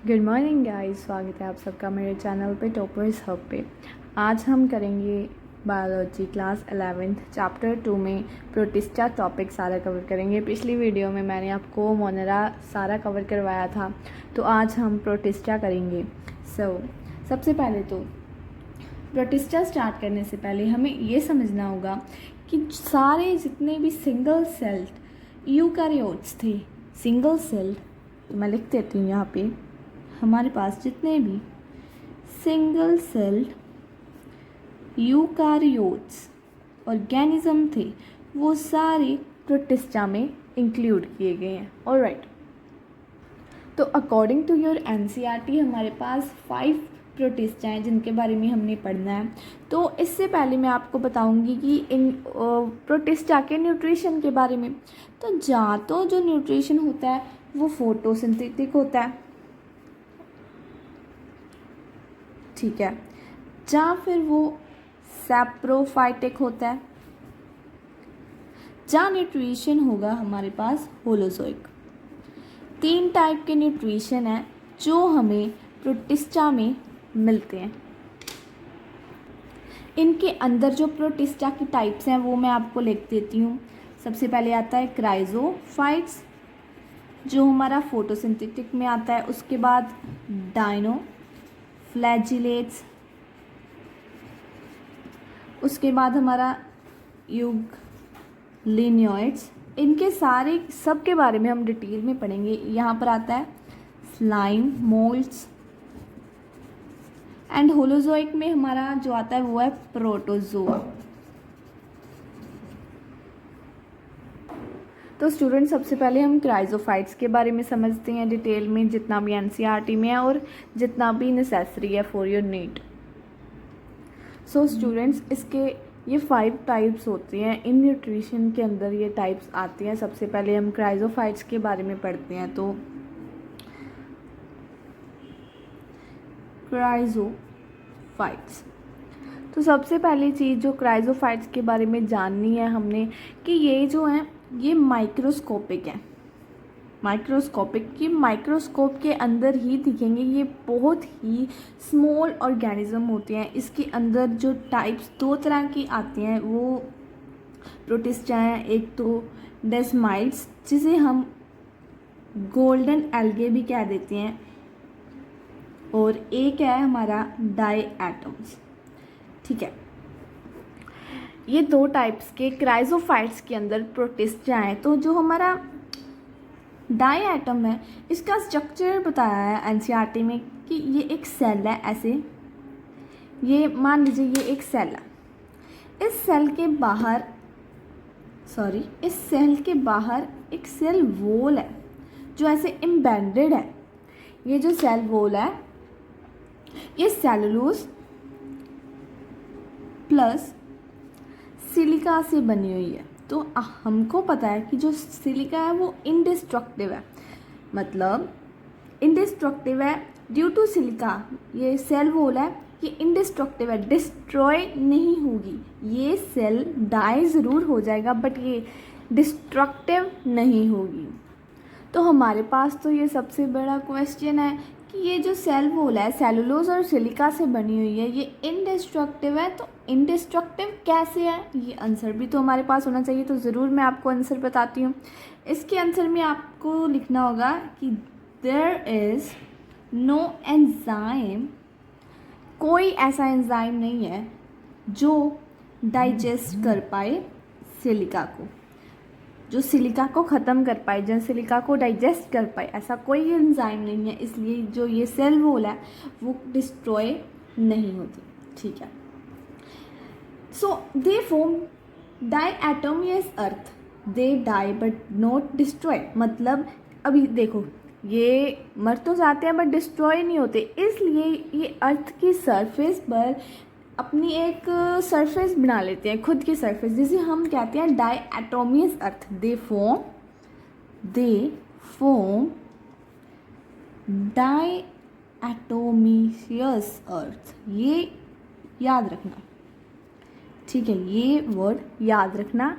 Good morning guys, स्वागत है आप सबका मेरे चैनल पे टॉपर्स हब पे। आज हम करेंगे बायोलॉजी क्लास 11th चैप्टर 2 में प्रोटिस्टा टॉपिक सारा कवर करेंगे। पिछली वीडियो में मैंने आपको मोनेरा सारा कवर करवाया था, तो आज हम प्रोटिस्टा करेंगे। सबसे पहले तो प्रोटिस्टा स्टार्ट करने से पहले हमें ये समझना होगा कि सारे जितने भी सिंगल सेल्ड यूकैरियोट्स थे, सिंगल सेल्ड, तो मैं लिख देती हूँ यहाँ पे, हमारे पास जितने भी सिंगल सेल्ड यूकैरियोट्स ऑर्गेनिज्म थे वो सारे प्रोटिस्टा में इंक्लूड किए गए हैं। ऑलराइट, तो अकॉर्डिंग टू योर एनसीईआरटी हमारे पास 5 प्रोटिस्टा हैं जिनके बारे में हमने पढ़ना है। तो इससे पहले मैं आपको बताऊंगी कि इन प्रोटिस्टा के न्यूट्रिशन के बारे में। तो जो न्यूट्रिशन होता है वो फोटोसिंथेटिक होता है, ठीक है, या फिर वो सैप्रोफाइटिक होता है, या न्यूट्रिशन होगा हमारे पास होलोजोइक। 3 टाइप के न्यूट्रिशन हैं जो हमें प्रोटिस्टा में मिलते हैं। इनके अंदर जो प्रोटिस्टा की टाइप्स हैं वो मैं आपको लिख देती हूँ। सबसे पहले आता है क्राइजोफाइट्स जो हमारा फोटोसिंथेटिक में आता है। उसके बाद डायनो फ्लैजिलेट्स, उसके बाद हमारा यूग्लिनोइड्स। इनके सारे सब के बारे में हम डिटेल में पढ़ेंगे। यहाँ पर आता है स्लाइम मोल्ड्स। एंड होलोजोइक में हमारा जो आता है वो है प्रोटोजोआ। तो स्टूडेंट, सबसे पहले हम क्राइजोफाइट्स के बारे में समझते हैं डिटेल में, जितना भी एनसीईआरटी में है और जितना भी नेसेसरी है for your need. So students, इसके ये 5 टाइप्स होती हैं। इन न्यूट्रिशन के अंदर ये टाइप्स आती हैं। सबसे पहले हम क्राइजोफाइट्स के बारे में पढ़ते हैं। तो क्राइजोफाइट्स, तो सबसे पहली चीज़ जो क्राइजोफाइट्स के बारे में जाननी है हमने कि ये जो हैं ये माइक्रोस्कोपिक है। माइक्रोस्कोप के अंदर ही दिखेंगे। ये बहुत ही स्मॉल ऑर्गेनिज्म होते हैं। इसके अंदर जो टाइप्स 2 तरह की आती हैं वो प्रोटिस्टा हैं। एक तो डेस्माइड्स जिसे हम गोल्डन एल्गे भी कह देते हैं, और एक है हमारा डाई एटम्स, ठीक है। ये 2 टाइप्स के क्राइजोफाइट्स के अंदर प्रोटिस्टा हैं। तो जो हमारा डाई एटम है इसका स्ट्रक्चर बताया है एनसीईआरटी में कि ये एक सेल है। ऐसे ये मान लीजिए ये एक सेल है। इस सेल के बाहर एक सेल वॉल है जो ऐसे एम्बेडेड है। ये जो सेल वॉल है ये सेलुलोज प्लस सिलिका से बनी हुई है। तो हमको पता है कि जो सिलिका है वो इंडिस्ट्रक्टिव है, मतलब इंडिस्ट्रक्टिव है ड्यू टू सिलिका। ये सेल वॉल है, ये इंडिस्ट्रक्टिव है, डिस्ट्रॉय नहीं होगी। ये सेल डाई ज़रूर हो जाएगा बट ये डिस्ट्रक्टिव नहीं होगी। तो हमारे पास तो ये सबसे बड़ा क्वेश्चन है कि ये जो सेल वॉल है सेलुलोज और सिलिका से बनी हुई है, ये इंडिस्ट्रक्टिव है। तो इंडिस्ट्रक्टिव कैसे है, ये आंसर भी तो हमारे पास होना चाहिए। तो ज़रूर मैं आपको आंसर बताती हूँ। इसके आंसर में आपको लिखना होगा कि देयर इज़ नो एंजाइम, कोई ऐसा एंजाइम नहीं है जो डाइजेस्ट कर पाए सिलिका को, जो सिलिका को ख़त्म कर पाए, जो सिलिका को डाइजेस्ट कर पाए, ऐसा कोई एंजाइम नहीं है। इसलिए जो ये सेल वॉल है वो डिस्ट्रॉय नहीं होती, ठीक है। So they form diatomaceous earth, they die but not destroy. मतलब अभी देखो ये मर तो जाते हैं बट डिस्ट्रॉय नहीं होते। इसलिए ये अर्थ की सरफेस पर अपनी एक सरफेस बना लेते हैं, खुद की सरफेस, जिसे हम कहते हैं डाईएटोमियस अर्थ। दे फॉर्म डाईएटोमियस अर्थ। ये याद रखना, ठीक है, ये वर्ड याद रखना।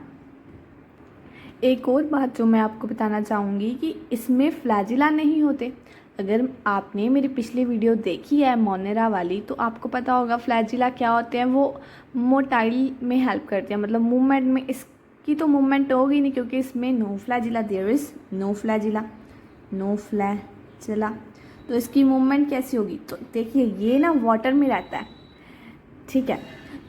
एक और बात जो मैं आपको बताना चाहूँगी कि इसमें फ्लैजिला नहीं होते। अगर आपने मेरी पिछली वीडियो देखी है मोनेरा वाली तो आपको पता होगा फ्लैजिला क्या होते हैं। वो मोटाइल में हेल्प करते हैं, मतलब मूवमेंट में। इसकी तो मूवमेंट होगी नहीं क्योंकि इसमें no flagella, there is no flagella, no flagella. तो इसकी मूवमेंट कैसी होगी? तो देखिए ये ना वाटर में रहता है, ठीक है।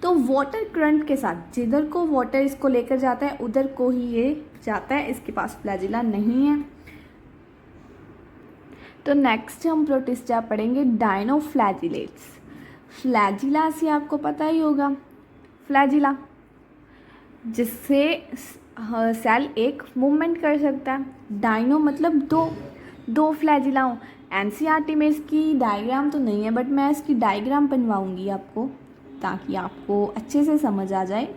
तो वाटर करंट के साथ जिधर को वाटर इसको लेकर जाता है उधर को ही ये जाता है, इसके पास फ्लैजिला नहीं है। तो नेक्स्ट हम प्रोटिस्टा पढ़ेंगे डायनोफ्लैजिलेट्स। फ्लैजिला से आपको पता ही होगा, फ्लैजिला जिससे सेल एक मूवमेंट कर सकता है। डायनो मतलब दो फ्लैजिला हो। एनसीईआरटी में इसकी डायग्राम तो नहीं है, बट मैं इसकी डायग्राम बनवाऊंगी आपको ताकि आपको अच्छे से समझ आ जाए,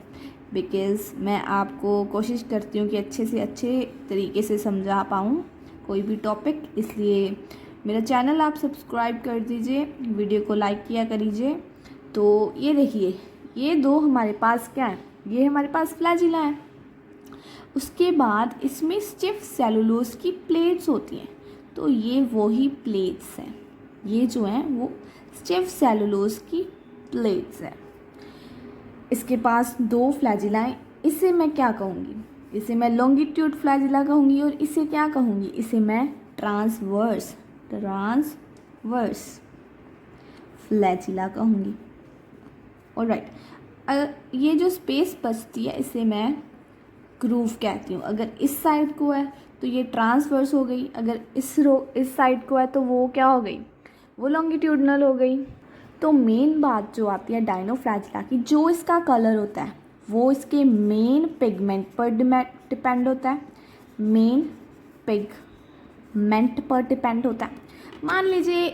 बिकॉज़ मैं आपको कोशिश करती हूँ कि अच्छे से अच्छे तरीके से समझा पाऊँ कोई भी टॉपिक। इसलिए मेरा चैनल आप सब्सक्राइब कर दीजिए, वीडियो को लाइक किया करीजिए। तो ये देखिए, ये दो हमारे पास क्या है, ये हमारे पास फ्लैजिला है। उसके बाद इसमें स्टिफ सेलुलोज की प्लेट्स होती हैं। तो ये वही प्लेट्स हैं, ये जो हैं वो स्टिफ सेलुलोज की प्लेट्स हैं। इसके पास दो फ्लैजिला हैं। इसे मैं क्या कहूँगी? इसे मैं लॉन्गिट्यूड फ्लैजिला कहूँगी। और इसे क्या कहूँगी? इसे मैं ट्रांसवर्स फ्लैजिला कहूँगी। ऑलराइट, ये जो स्पेस बचती है इसे मैं ग्रूव कहती हूँ। अगर इस साइड को है तो ये ट्रांसवर्स हो गई, अगर इस साइड को है तो वो क्या हो गई? वो लॉन्गिट्यूडनल हो गई। तो मेन बात जो आती है डायनोफ्लैजिला की, जो इसका कलर होता है वो इसके मेन पिगमेंट पर डिपेंड होता है। मेन पिगमेंट पर डिपेंड होता है। मान लीजिए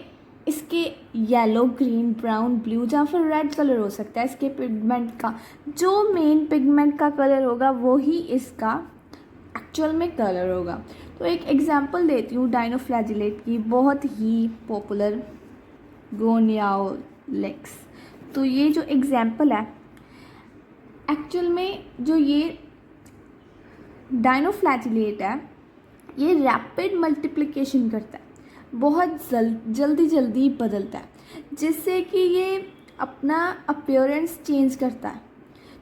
इसके येलो, ग्रीन, ब्राउन, ब्लू या फिर रेड कलर हो सकता है। इसके पिगमेंट का जो मेन पिगमेंट का कलर होगा वो ही इसका एक्चुअल में कलर होगा। तो एक एग्जांपल देती हूँ डायनोफ्लैजिलेट की, बहुत ही पॉपुलर गोनियाओलेक्स। तो ये जो एग्जांपल है, एक्चुअल में जो ये डायनोफ्लैजिलेट है ये रैपिड मल्टीप्लिकेशन करता है, बहुत जल्दी बदलता है, जिससे कि ये अपना अपीयरेंस चेंज करता है।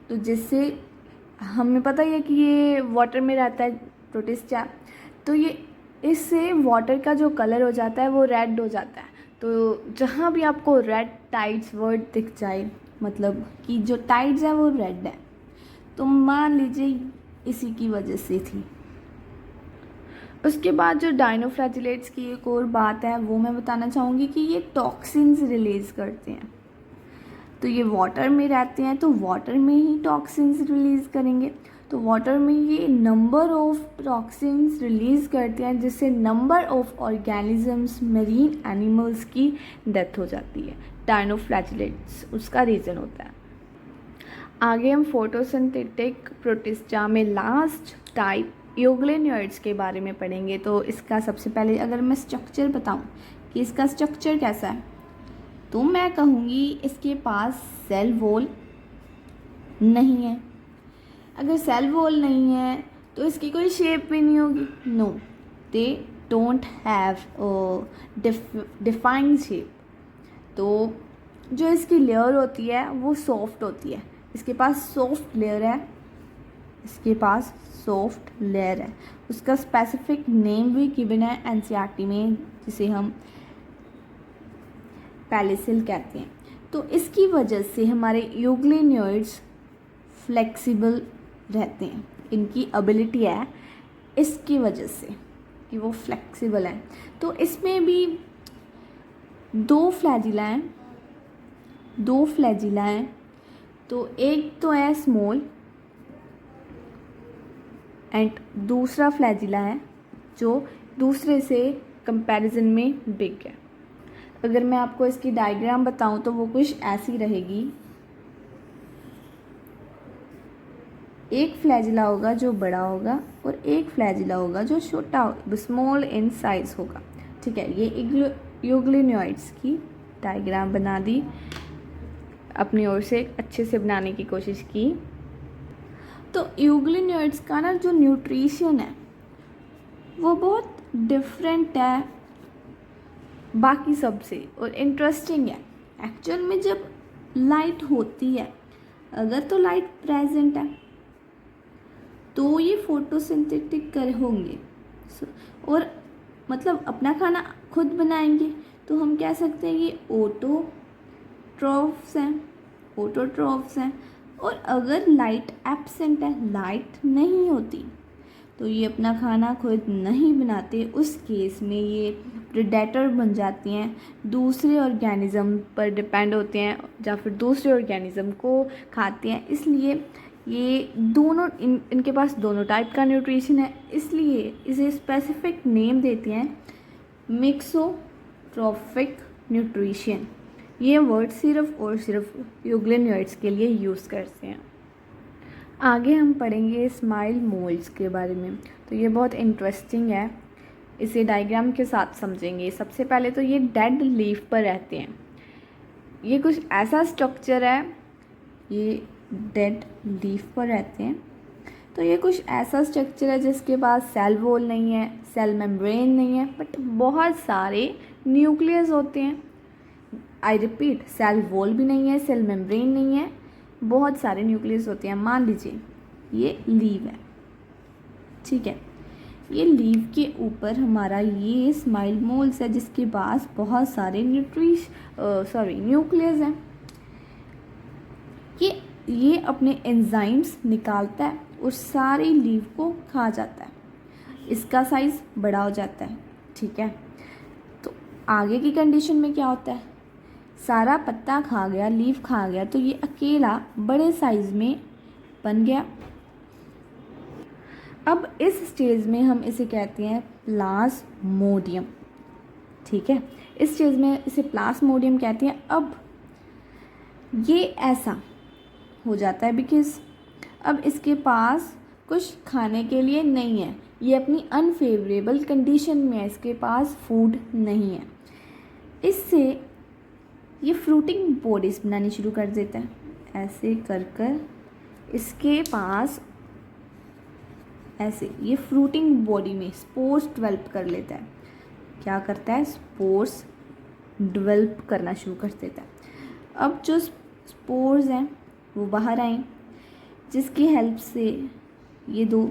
तो जिससे हमें पता ही है कि ये वाटर में रहता है प्रोटिस्टा, तो ये इससे वाटर का जो कलर हो जाता है वो रेड हो जाता है। तो जहाँ भी आपको रेड टाइड्स वर्ड दिख जाए, मतलब कि जो टाइड्स है वो रेड है, तो मान लीजिए इसी की वजह से थी। उसके बाद जो डायनोफ्लैजिलेट्स की एक और बात है वो मैं बताना चाहूँगी कि ये टॉक्सिन्स रिलीज़ करते हैं। तो ये वाटर में रहते हैं तो वाटर में ही टॉक्सिन्स रिलीज़ करेंगे। तो वाटर में ये नंबर ऑफ टॉक्सिन्स रिलीज़ करते हैं, जिससे number of organisms, marine animals की डेथ हो जाती है। डायनोफ्लैजिलेट्स उसका रीज़न होता है। आगे हम फोटोसिंथेटिक प्रोटिस्टा में लास्ट टाइप यूग्लिनोइड्स के बारे में पढ़ेंगे। तो इसका सबसे पहले अगर मैं स्ट्रक्चर बताऊं कि इसका स्ट्रक्चर कैसा है, तो मैं कहूँगी इसके पास सेल वॉल नहीं है। अगर सेल वॉल नहीं है तो इसकी कोई शेप भी नहीं होगी। No, they don't have defined shape. तो जो इसकी लेयर होती है वो सॉफ्ट होती है। इसके पास सॉफ्ट लेयर है, इसके पास सॉफ्ट लेयर है। उसका स्पेसिफिक नेम भी गिवन है एनसीईआरटी में, जिसे हम पैलिसिल कहते हैं। तो इसकी वजह से हमारे यूग्लिनोइड्स फ्लेक्सिबल रहते हैं। इनकी एबिलिटी है इसकी वजह से कि वो फ्लेक्सिबल हैं। तो इसमें भी दो फ्लैजिला हैं। तो एक तो है स्मॉल एंड दूसरा फ्लैजिला है जो दूसरे से कंपैरिजन में बिग है। अगर मैं आपको इसकी डायग्राम बताऊं तो वो कुछ ऐसी रहेगी। एक फ्लैजिला होगा जो बड़ा होगा और एक फ्लैजिला होगा जो छोटा होगा, स्मॉल इन साइज होगा। ठीक है, ये यूग्लिनोइड्स की डायग्राम बना दी, अपनी ओर से अच्छे से बनाने की कोशिश की। तो यूग्लिनोइड्स का ना जो न्यूट्रिशन है वो बहुत डिफरेंट है बाकी सब से। और इंटरेस्टिंग है एक्चुअल में, जब लाइट होती है, अगर तो लाइट प्रेजेंट है तो ये फोटोसिंथेटिक कर होंगे और मतलब अपना खाना खुद बनाएंगे, तो हम कह सकते हैं ये ऑटोट्रॉफ्स हैं। और अगर लाइट एब्सेंट है, लाइट नहीं होती, तो ये अपना खाना खुद नहीं बनाते, उस केस में ये प्रेडेटर बन जाती हैं, दूसरे ऑर्गेनिज्म पर डिपेंड होते हैं या फिर दूसरे ऑर्गेनिज्म को खाते हैं। इसलिए ये दोनों इनके पास दोनों टाइप का न्यूट्रिशन है, इसलिए इसे स्पेसिफिक नेम देते हैं मिक्सोट्रॉफिक न्यूट्रिशन। ये वर्ड सिर्फ और सिर्फ यूग्लिनोइड्स के लिए यूज़ करते हैं। आगे हम पढ़ेंगे स्माइल मोल्ड्स के बारे में। तो ये बहुत इंटरेस्टिंग है, इसे डायग्राम के साथ समझेंगे। सबसे पहले तो ये डेड लीफ पर रहते हैं। ये कुछ ऐसा स्ट्रक्चर है, ये डेड लीफ पर रहते हैं। तो ये कुछ ऐसा स्ट्रक्चर है जिसके पास सेल वॉल नहीं है, सेल मेम्ब्रेन नहीं है, बट बहुत सारे न्यूक्लियस होते हैं। आई रिपीट, सेल वॉल भी नहीं है, सेल मेम्ब्रेन नहीं है, बहुत सारे न्यूक्लियस होते हैं। मान लीजिए ये लीव है, ठीक है, ये लीव के ऊपर हमारा ये स्माइल मोल्स है जिसके पास बहुत सारे न्यूक्लियस हैं। ये अपने एंजाइम्स निकालता है और सारी लीव को खा जाता है, इसका साइज़ बड़ा हो जाता है, ठीक है। तो आगे की कंडीशन में क्या होता है, सारा पत्ता खा गया, लीफ खा गया, तो ये अकेला बड़े साइज में बन गया। अब इस स्टेज में हम इसे कहते हैं प्लाज्मोडियम, ठीक है, इस स्टेज में इसे प्लाज्मोडियम कहते हैं। अब ये ऐसा हो जाता है बिकॉज अब इसके पास कुछ खाने के लिए नहीं है, ये अपनी अनफेवरेबल कंडीशन में है, इसके पास फूड नहीं है। इससे ये फ्रूटिंग बॉडीज बनानी शुरू कर देता है। ऐसे कर कर इसके पास ऐसे ये फ्रूटिंग बॉडी में स्पोर्स डेवलप कर लेता है। क्या करता है, स्पोर्स डेवलप करना शुरू कर देता है। अब जो स्पोर्स हैं वो बाहर आए, जिसकी हेल्प से ये दो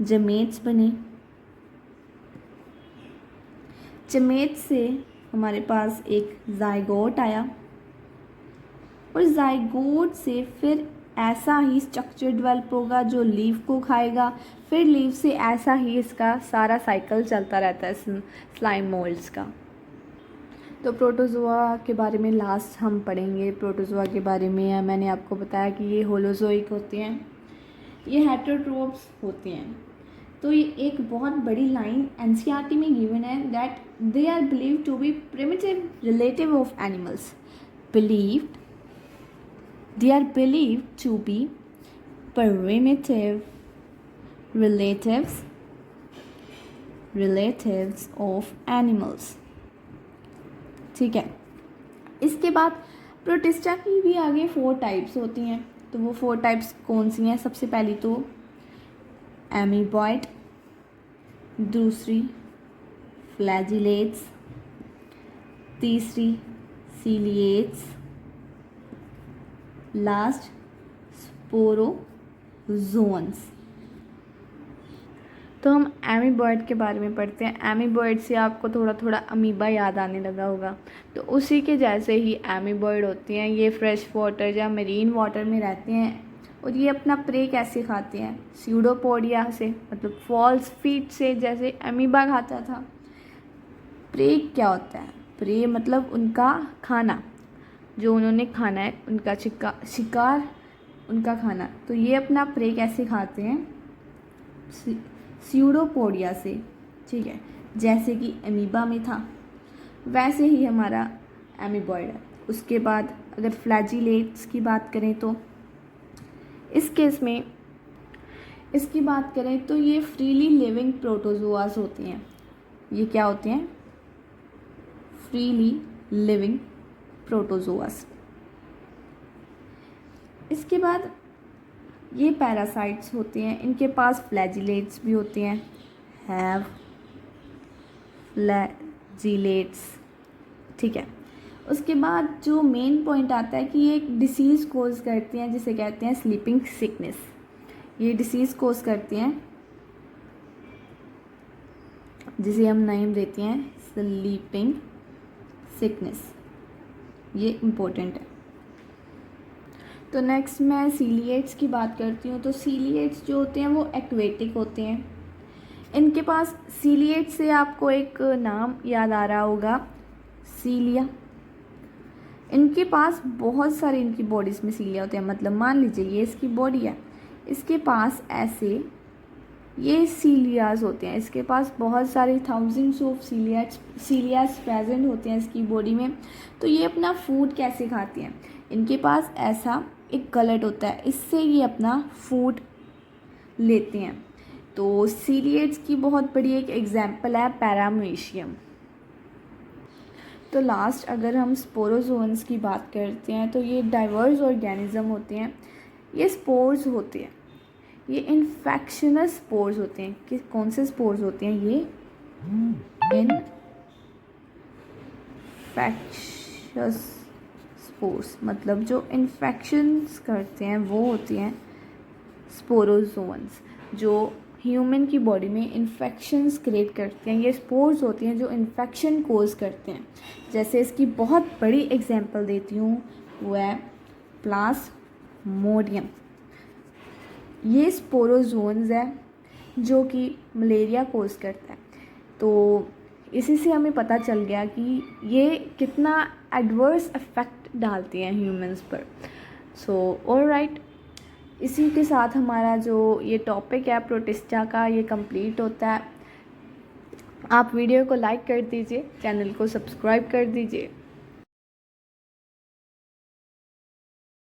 जमेट्स बने। जमेट से हमारे पास एक जाइगोट आया और जाइगोट से फिर ऐसा ही स्ट्रक्चर डेवलप होगा जो लीव को खाएगा, फिर लीव से ऐसा ही इसका सारा साइकिल चलता रहता है स्लाइम मोल्ड्स का। तो प्रोटोजोआ के बारे में लास्ट हम पढ़ेंगे। प्रोटोजोआ के बारे में मैंने आपको बताया कि ये होलोजोइक होते हैं, ये हेटेरोट्रोफ्स होते हैं। तो ये एक बहुत बड़ी लाइन एनसीईआरटी में गिवन है that they are believed to be primitive relative of animals. They are believed to be primitive relatives of animals, ठीक है। इसके बाद प्रोटिस्टा की भी आगे 4 टाइप्स होती हैं। तो वो 4 टाइप्स कौन सी हैं, सबसे पहली तो एमीबॉइड, दूसरी फ्लैजिलेट्स, तीसरी सीलिएट्स, लास्ट स्पोरोजोन्स। तो हम एमीबॉइड के बारे में पढ़ते हैं। एमीबॉइड से आपको थोड़ा थोड़ा अमीबा याद आने लगा होगा, तो उसी के जैसे ही एमीबॉइड होते हैं। ये फ्रेश वाटर या मरीन वाटर में रहते हैं और ये अपना प्रे कैसे खाते हैं, स्यूडोपोडिया से, मतलब फॉल्स फीट से, जैसे अमीबा खाता था। प्रे क्या होता है, प्रे मतलब उनका खाना, जो उन्होंने खाना है, उनका शिकार, उनका खाना। तो ये अपना प्रे कैसे खाते हैं, स्यूडोपोडिया से, ठीक है। जैसे कि अमीबा में था वैसे ही हमारा एमीबॉइड है। उसके बाद अगर फ्लैजिलेट्स की बात करें तो इस केस में इसकी बात करें तो ये फ्रीली लिविंग प्रोटोजोआस होते हैं। ये क्या होते हैं, फ्रीली लिविंग प्रोटोजोआस। इसके बाद ये पैरासाइट्स होते हैं, इनके पास फ्लैजिलेट्स भी होते हैं, हैव फ्लैजिलेट्स। जीलेट्स, ठीक है। उसके बाद जो मेन पॉइंट आता है कि ये एक डिसीज़ कोज करती हैं जिसे कहते हैं स्लीपिंग सिकनेस। ये डिसीज़ कोज करती हैं जिसे हम नेम देते हैं स्लीपिंग सिकनेस। ये इम्पोर्टेंट है। तो नेक्स्ट मैं सीलिएट्स की बात करती हूँ। तो सीलिएट्स जो होते हैं वो एक्वेटिक होते हैं। इनके पास सीलिएट से आपको एक नाम याद आ रहा होगा, सीलिया। इनके पास बहुत सारे इनकी बॉडीज़ में सीलिया होते हैं। मतलब मान लीजिए ये इसकी बॉडी है, इसके पास ऐसे ये सीलियाज होते हैं। इसके पास बहुत सारे थाउजेंड्स ऑफ सीलियाज प्रेजेंट होते हैं इसकी बॉडी में। तो ये अपना फूड कैसे खाती हैं? इनके पास ऐसा एक गलट होता है, इससे ये अपना फूड लेते हैं। तो सीलिएट्स की बहुत बड़ी एक एग्जाम्पल है पैरामीशियम। तो लास्ट अगर हम स्पोरोजोन्स की बात करते हैं तो ये डाइवर्स ऑर्गेनिज्म होते हैं। ये स्पोर्स होते हैं, ये इन्फेक्शनस स्पोर्स होते हैं। कि कौन से स्पोर्स होते हैं? ये इन्फेक्शस स्पोर्स, मतलब जो इन्फेक्शंस करते हैं वो होते हैं स्पोरोजोन्स। जो ह्यूमन की बॉडी में इन्फेक्शंस क्रिएट करते हैं, ये स्पोर्स होते हैं जो इन्फेक्शन कोज करते हैं। जैसे इसकी बहुत बड़ी एग्जांपल देती हूँ, वो है प्लाज्मोडियम। ये स्पोरोजोन्स है जो कि मलेरिया कोज करता है। तो इसी से हमें पता चल गया कि ये कितना एडवर्स इफेक्ट डालती हैं ह्यूमंस पर। सो ऑलराइट, इसी के साथ हमारा जो ये टॉपिक है प्रोटिस्टा का, ये कंप्लीट होता है। आप वीडियो को लाइक कर दीजिए, चैनल को सब्सक्राइब कर दीजिए।